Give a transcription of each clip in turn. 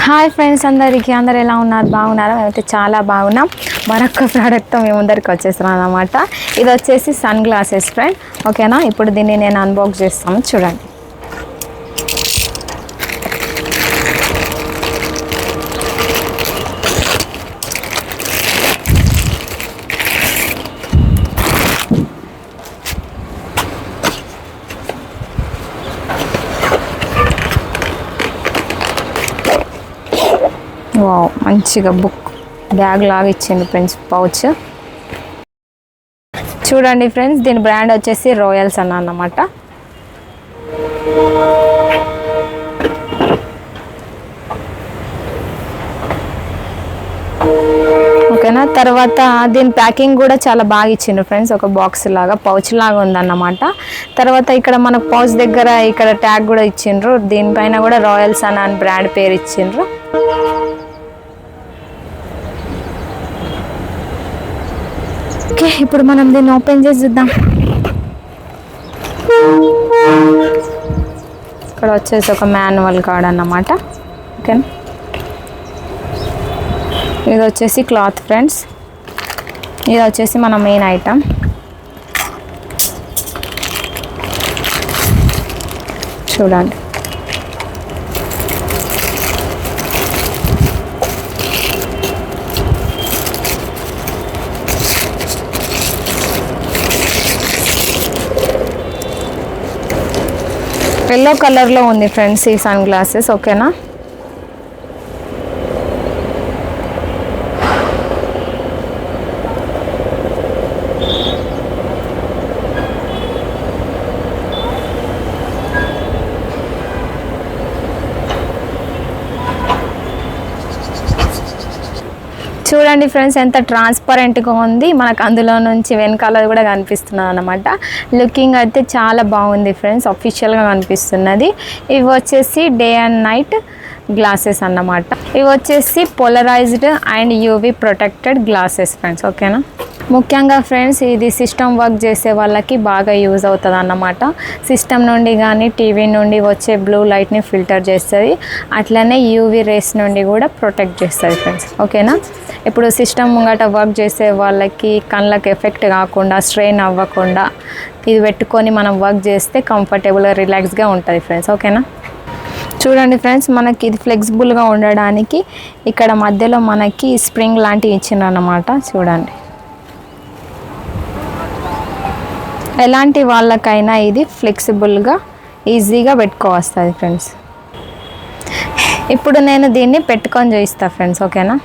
Hi friends, అందరు ఎలా ఉన్నారు? బాగున్నారా? మేమైతే చాలా బాగున్నాం. మరొక ప్రోడక్ట్తో మేము ముందరికి వచ్చేస్తున్నాం అనమాట. ఇది వచ్చేసి సన్ గ్లాసెస్ ఫ్రెండ్, ఓకేనా? ఇప్పుడు దీన్ని నేను అన్బాక్స్ చేస్తాను, చూడండి. వావ్, మంచిగా బుక్ బ్యాగ్ లాగా ఇచ్చింది ఫ్రెండ్స్, పౌచ్. చూడండి ఫ్రెండ్స్, దీని బ్రాండ్ వచ్చేసి రాయల్స్ అన్నమాట. ఓకేనా? తర్వాత దీని ప్యాకింగ్ కూడా చాలా బాగా ఇచ్చిండ్రు ఫ్రెండ్స్, ఒక బాక్స్ లాగా పౌచ్ లాగా ఉందన్నమాట. తర్వాత ఇక్కడ మన పౌచ్ దగ్గర ఇక్కడ ట్యాగ్ కూడా ఇచ్చిండ్రు, దీనిపైన కూడా రాయల్స్ అని బ్రాండ్ పేరు ఇచ్చిండ్రు. ఓకే, ఇప్పుడు మనం దీన్ని ఓపెన్ చేసి చూద్దాం. ఇక్కడ వచ్చేసి ఒక మాన్యువల్ కార్డ్ అన్నమాట. ఓకేనా? ఇది వచ్చేసి క్లాత్ ఫ్రెండ్స్, ఇది వచ్చేసి మన మెయిన్ ఐటమ్. చూడండి, ఎల్లో కలర్లో ఉంది ఫ్రెండ్స్ ఈ సన్ గ్లాసెస్. ఓకేనా? చూడండి ఫ్రెండ్స్, ఎంత ట్రాన్స్పరెంట్గా ఉంది. మనకు అందులో నుంచి వెనకాల కూడా కనిపిస్తున్నది అన్నమాట. లుకింగ్ అయితే చాలా బాగుంది ఫ్రెండ్స్, అఫీషియల్గా కనిపిస్తున్నది. ఇవి వచ్చేసి డే అండ్ నైట్ గ్లాసెస్ అన్నమాట. ఇవి వచ్చేసి polarised and UV protected glasses friends. ఓకేనా? ముఖ్యంగా ఫ్రెండ్స్, ఇది సిస్టమ్ వర్క్ చేసే వాళ్ళకి బాగా యూజ్ అవుతుంది అన్నమాట. సిస్టమ్ నుండి కానీ టీవీ నుండి వచ్చే బ్లూ లైట్ని ఫిల్టర్ చేస్తుంది, అట్లనే యూవీ రేస్ నుండి కూడా ప్రొటెక్ట్ చేస్తుంది ఫ్రెండ్స్. ఓకేనా? ఇప్పుడు సిస్టమ్ ముంగట వర్క్ చేసే వాళ్ళకి కళ్ళకి ఎఫెక్ట్ కాకుండా, స్ట్రెయిన్ అవ్వకుండా ఇది పెట్టుకొని మనం వర్క్ చేస్తే కంఫర్టబుల్గా రిలాక్స్గా ఉంటుంది ఫ్రెండ్స్. ఓకేనా? చూడండి ఫ్రెండ్స్, మనకి ఇది ఫ్లెక్సిబుల్గా ఉండడానికి ఇక్కడ మధ్యలో మనకి స్ప్రింగ్ లాంటివి ఇచ్చిండ్రన్నమాట. చూడండి, ఎలాంటి వాళ్ళకైనా ఇది ఫ్లెక్సిబుల్గా ఈజీగా పెట్టుకోవస్తుంది ఫ్రెండ్స్. ఇప్పుడు నేను దీన్ని పెట్టుకొని చూపిస్తాను ఫ్రెండ్స్. ఓకేనా?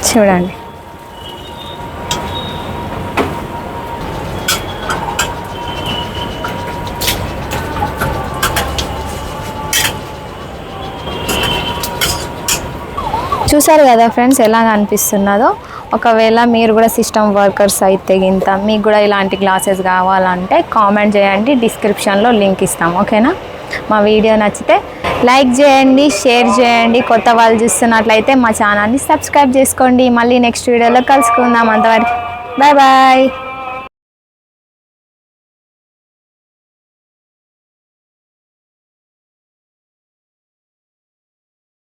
చూడండి, చూసారు కదా ఫ్రెండ్స్ ఎలా అనిపిస్తున్నదో. ఒకవేళ మీరు కూడా సిస్టమ్ వర్కర్స్ అయితే గింత మీకు కూడా ఇలాంటి గ్లాసెస్ కావాలంటే కామెంట్ చేయండి, డిస్క్రిప్షన్లో లింక్ ఇస్తాం. ఓకేనా? మా వీడియో నచ్చితే లైక్ చేయండి, షేర్ చేయండి. కొత్త వాళ్ళు చూస్తున్నట్లయితే మా ఛానల్ని సబ్స్క్రైబ్ చేసుకోండి. మళ్ళీ నెక్స్ట్ వీడియోలో కలుసుకుందాం. అంతవరకు బాయ్ బాయ్.